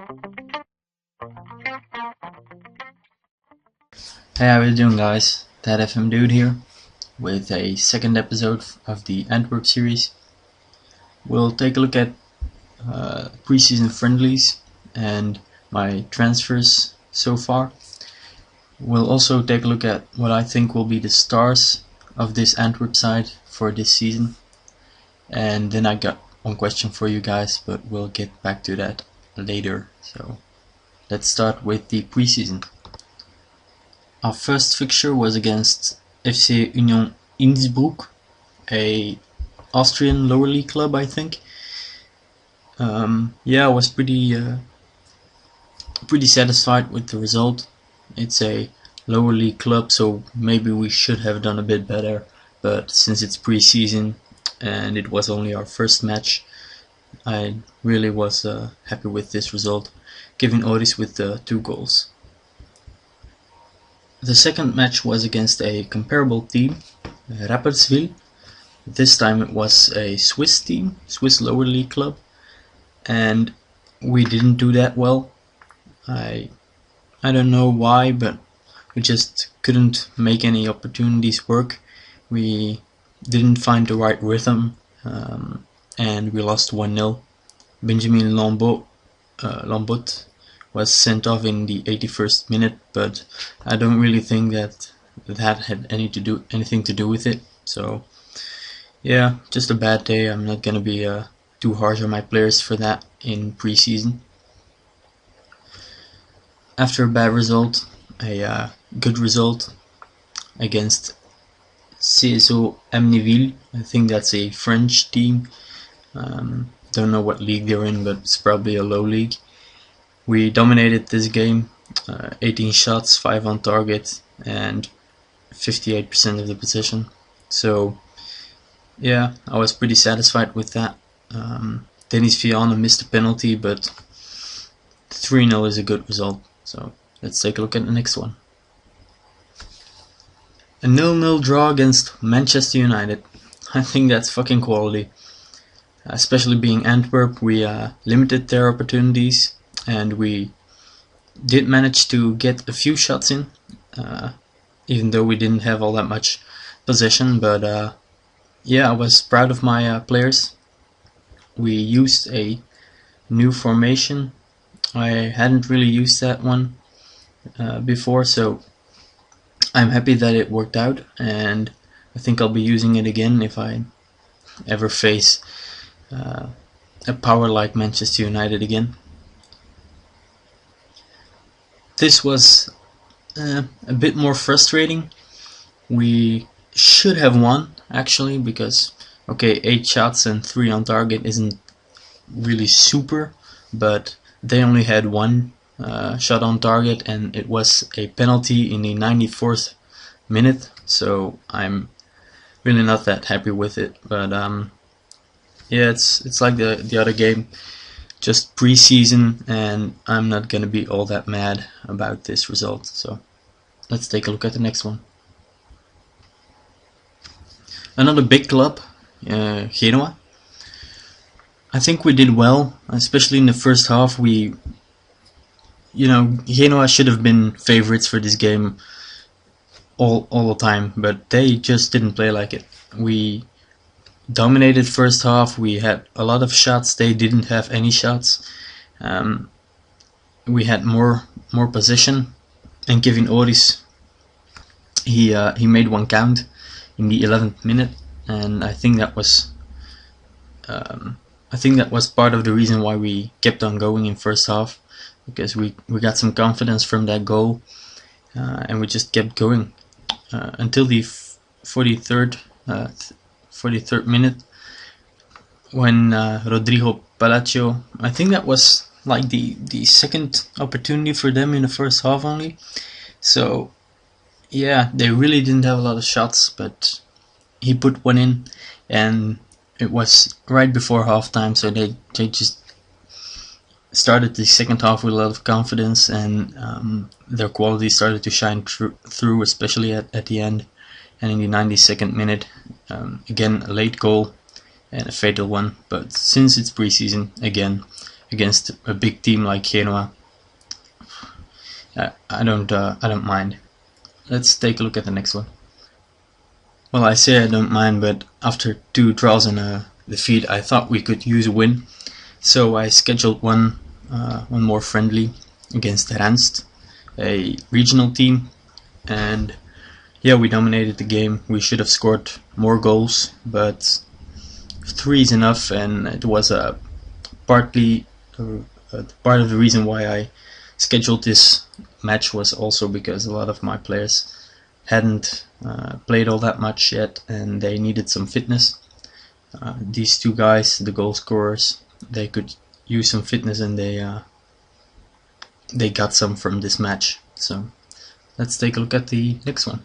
Hey, how you doing, guys? ThatFMDude here with a second episode of the Antwerp series. We'll take a look at preseason friendlies and my transfers so far. We'll also take a look at what I think will be the stars of this Antwerp side for this season. And then I got one question for you guys, but we'll get back to that later. So let's start with the preseason. Our first fixture was against FC12, a Austrian lower league club, I think. Yeah, I was pretty satisfied with the result. It's a lower league club, so maybe we should have done a bit better. But since it's pre-season and it was only our first match, I really was happy with this result, giving Oris with the 2 goals. The second match was against a comparable team, Rapperswil. This time it was a Swiss team, Swiss lower league club, and we didn't do that well. I don't know why, but we just couldn't make any opportunities work. We didn't find the right rhythm, and we lost 1-0. Benjamin Lambot was sent off in the 81st minute, but I don't really think that had anything to do with it. So yeah, just a bad day. I'm not gonna be too harsh on my players for that in preseason. After a bad result, a good result against S01E02. I think that's a French team. Don't know what league they're in, but it's probably a low league. We dominated this game, 18 shots, 5 on target, and 58% of the possession. So yeah, I was pretty satisfied with that. Dennis Viana missed a penalty, but 3-0 is a good result. So let's take a look at the next one. A 0-0 draw against Manchester United. I think that's fucking quality. Especially being Antwerp, we limited their opportunities, and we did manage to get a few shots in, even though we didn't have all that much possession. But yeah, I was proud of my players. We used a new formation. I hadn't really used that one before, so I'm happy that it worked out, and I think I'll be using it again if I ever face a power like Manchester United again. This was a bit more frustrating. We should have won, actually, because okay, 8 shots and 3 on target isn't really super, but they only had 1 shot on target, and it was a penalty in the 94th minute, so I'm really not that happy with it. But yeah, it's like the other game, just pre-season, and I'm not gonna be all that mad about this result. So let's take a look at the next one. Another big club, Genoa. I think we did well, especially in the first half. Genoa should have been favorites for this game all the time, but they just didn't play like it. We dominated first half. We had a lot of shots. They didn't have any shots. We had more possession, and Kevin Oris, he made 1 count in the 11th minute, and I think that was part of the reason why we kept on going in first half, because we got some confidence from that goal, and we just kept going until the 43rd minute, when Rodrigo Palacio, I think that was like the second opportunity for them in the first half only. So yeah, they really didn't have a lot of shots, but he put 1 in, and it was right before halftime, so they just started the second half with a lot of confidence, and their quality started to shine through, especially at the end. And in the 92nd minute, again a late goal and a fatal one, but since it's preseason, again against a big team like Genoa, I don't mind. Let's take a look at the next one. Well, I say I don't mind, but after 2 draws and a defeat, I thought we could use a win. So I scheduled one more friendly against Randst, a regional team, and yeah, we dominated the game. We should have scored more goals, but 3 is enough, and it was partly part of the reason why I scheduled this match was also because a lot of my players hadn't played all that much yet, and they needed some fitness. These 2 guys, the goal scorers, they could use some fitness, and they got some from this match. So let's take a look at the next one.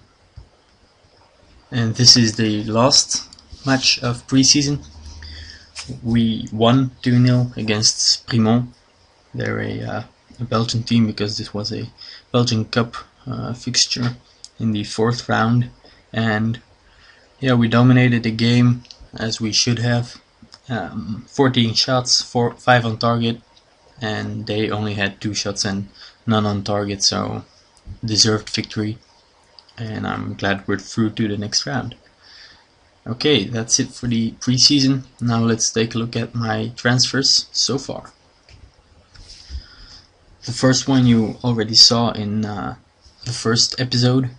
And this is the last match of preseason. We won 2-0 against Primont. They're a Belgian team because this was a Belgian Cup fixture in the 4th round, and yeah, we dominated the game as we should have. 14 shots, 5 on target, and they only had 2 shots and none on target, so deserved victory, and I'm glad we're through to the next round. Okay, that's it for the preseason. Now let's take a look at my transfers so far. The first one you already saw in the first episode.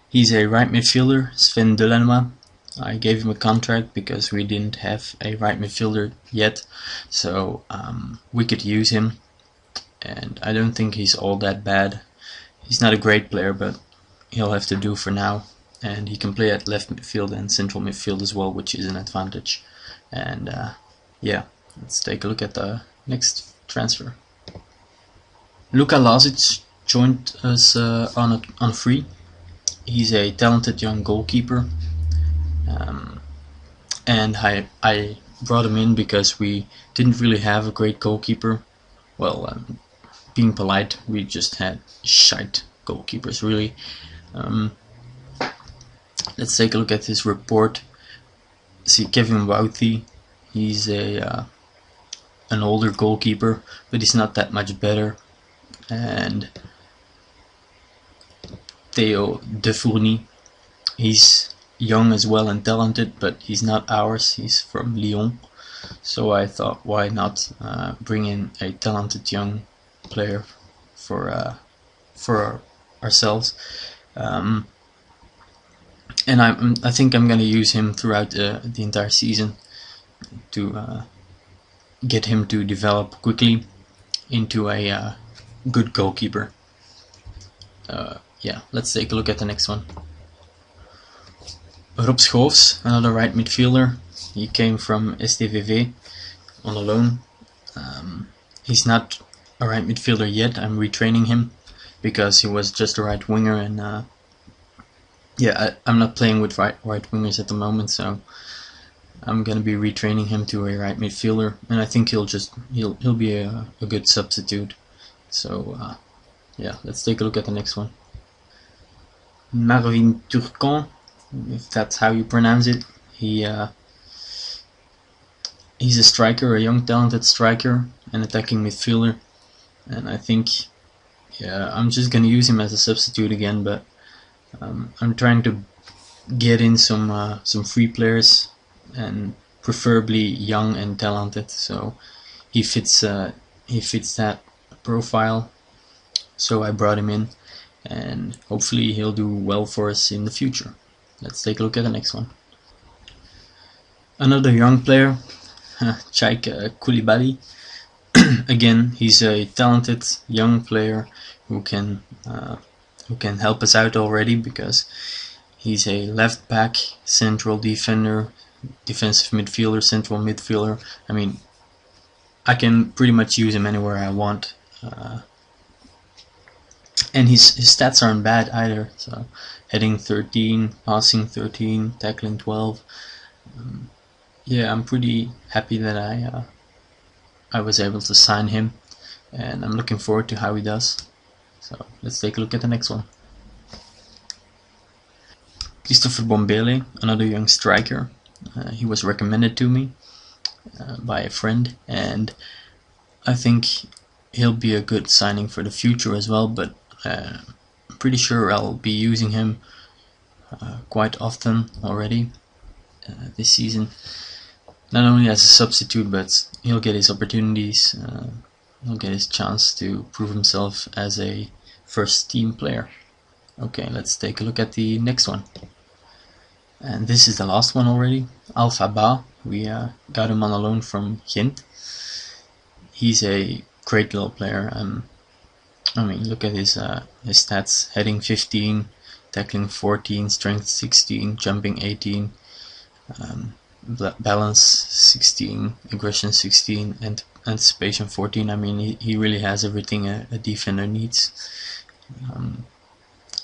He's a right midfielder, Sven Delanois. I gave him a contract because we didn't have a right midfielder yet, so we could use him, and I don't think he's all that bad. He's not a great player, but he'll have to do for now, and he can play at left midfield and central midfield as well, which is an advantage. And yeah, let's take a look at the next transfer. Luka Lazic joined us on free. He's a talented young goalkeeper, and I brought him in because we didn't really have a great goalkeeper. Well, being polite, we just had shite goalkeepers, really. Let's take a look at his report. See, Kevin Wouty, he's an older goalkeeper, but he's not that much better. And Theo De Fourny, he's young as well and talented, but he's not ours, he's from Lyon. So I thought, why not bring in a talented young player for ourselves. And I think I'm going to use him throughout the entire season to get him to develop quickly into a good goalkeeper. Yeah, let's take a look at the next one. Rob Schoofs, another right midfielder. He came from STVV on a loan. He's not a right midfielder yet. I'm retraining him because he was just a right winger, and yeah, I'm not playing with right wingers at the moment, so I'm gonna be retraining him to a right midfielder, and I think he'll be a good substitute. So yeah, let's take a look at the next one. Marvin Turcan, if that's how you pronounce it. He's a striker, a young talented striker, an attacking midfielder, and I think, yeah, I'm just gonna use him as a substitute again, but I'm trying to get in some free players, and preferably young and talented, so he fits that profile. So I brought him in, and hopefully he'll do well for us in the future. Let's take a look at the next one. Another young player, Chaik Koulibaly. Again, he's a talented young player who can help us out already, because he's a left back, central defender, defensive midfielder, central midfielder. I mean, I can pretty much use him anywhere I want. And his stats aren't bad either. So heading 13, passing 13, tackling 12. Yeah, I'm pretty happy that I was able to sign him, and I'm looking forward to how he does. So let's take a look at the next one. Christopher Bombele, another young striker. He was recommended to me by a friend, and I think he'll be a good signing for the future as well, but I'm pretty sure I'll be using him quite often already this season. Not only as a substitute, but he'll get his opportunities, he'll get his chance to prove himself as a first team player. Okay, let's take a look at the next one. And this is the last one already. Alpha Ba. We got him on a loan from Gent. He's a great little player. I mean, look at his stats: heading 15, tackling 14, strength 16, jumping 18, balance 16, aggression 16, and anticipation 14. I mean, he really has everything a defender needs.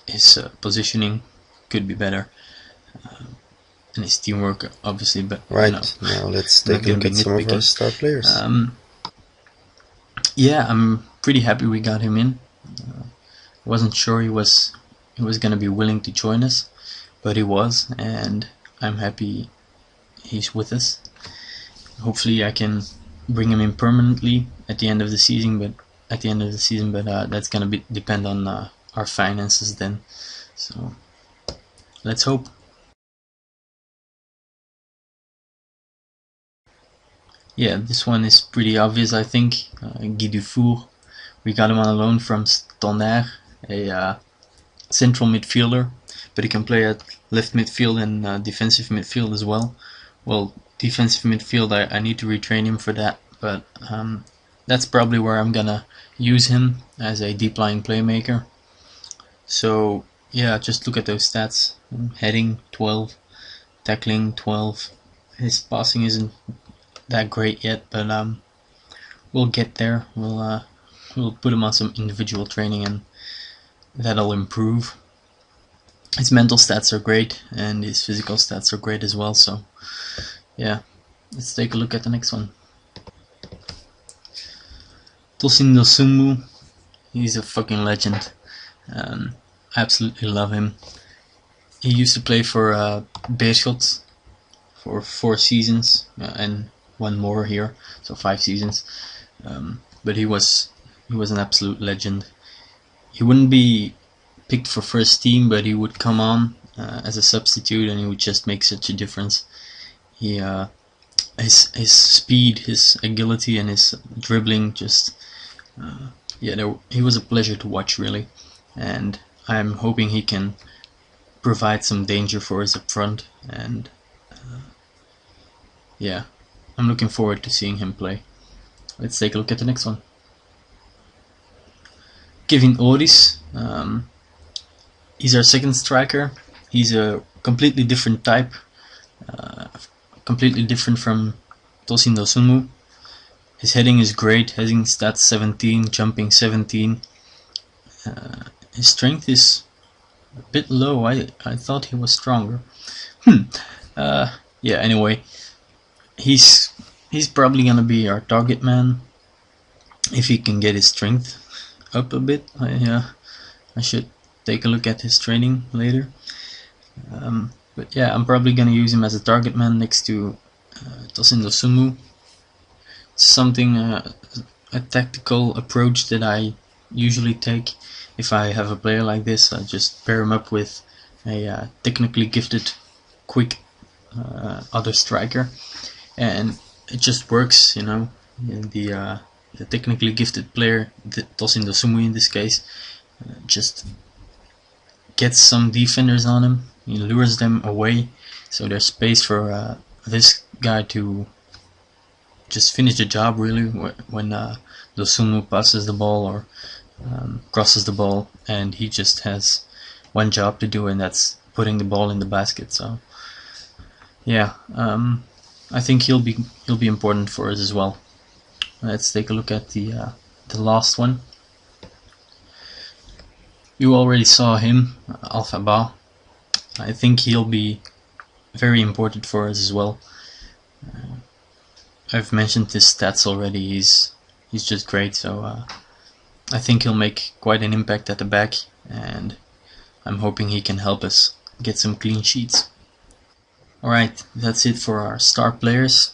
His positioning could be better, and his teamwork obviously. But right, now let's take a look at some of our star players. Yeah, I'm pretty happy we got him in. Wasn't sure he was gonna be willing to join us, but he was, and I'm happy he's with us. Hopefully I can bring him in permanently at the end of the season, but that's gonna depend on our finances then. So let's hope. Yeah, this one is pretty obvious, I think. Guy Dufour. We got him on a loan from Standard, a central midfielder, but he can play at left midfield and defensive midfield as well. Well, defensive midfield, I need to retrain him for that, but that's probably where I'm gonna use him as a deep line playmaker. So yeah, just look at those stats. Heading 12, tackling 12. His passing isn't that great yet, but we'll get there. We'll put him on some individual training and that'll improve. His mental stats are great and his physical stats are great as well, so yeah, let's take a look at the next one. Tosin Dosunmu, he's a fucking legend. I absolutely love him. He used to play for Beerschot for 4 seasons and one more here, so 5 seasons. But he was an absolute legend. He wouldn't be picked for first team, but he would come on as a substitute, and he would just make such a difference. His speed, his agility, and his dribbling he was a pleasure to watch, really. And I'm hoping he can provide some danger for us up front. And yeah, I'm looking forward to seeing him play. Let's take a look at the next one. Kevin Oris. He's our second striker. He's a completely different type, completely different from Tosin Dosunmu. His heading is great, heading stats 17, jumping 17. His strength is a bit low. I thought he was stronger. Yeah, anyway, he's probably gonna be our target man if he can get his strength up a bit. I should take a look at his training later. But yeah, I'm probably gonna use him as a target man next to Tosin Dosunmu. Something a tactical approach that I usually take if I have a player like this. I just pair him up with a technically gifted, quick other striker, and it just works, you know. The technically gifted player, Tosin Dosunmu in this case, just gets some defenders on him. He lures them away, so there's space for this guy to just finish the job, really, when Dosunmu passes the ball or crosses the ball, and he just has one job to do, and that's putting the ball in the basket. So yeah, I think he'll be important for us as well. Let's take a look at the last one. You already saw him, Alpha Ba. I think he'll be very important for us as well. I've mentioned his stats already. He's just great. So I think he'll make quite an impact at the back, and I'm hoping he can help us get some clean sheets. Alright, that's it for our star players.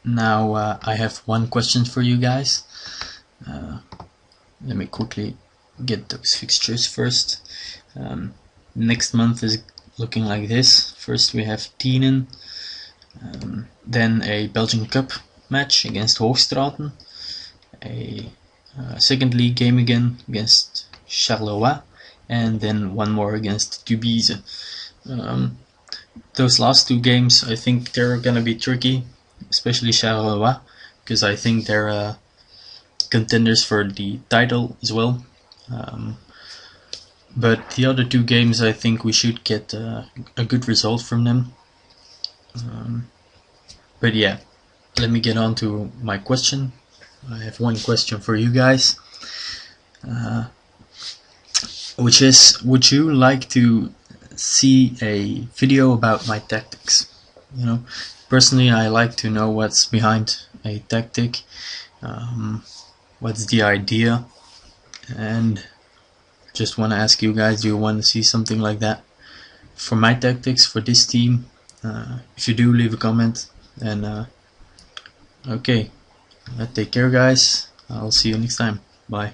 Now I have one question for you guys. Let me quickly get those fixtures first. Next month is looking like this. First we have Tienen, then a Belgian Cup match against Hoogstraten, a second league game again against Charleroi, and then one more against Tubize. Those last two games, I think they're gonna be tricky, especially Charleroi, because I think they're contenders for the title as well. But the other two games, I think we should get a good result from them. But yeah, let me get on to my question. I have one question for you guys, which is, would you like to see a video about my tactics? You know, personally, I like to know what's behind a tactic, what's the idea, and just want to ask you guys, do you want to see something like that for my tactics for this team? If you do, leave a comment. And okay, take care guys, I'll see you next time, bye.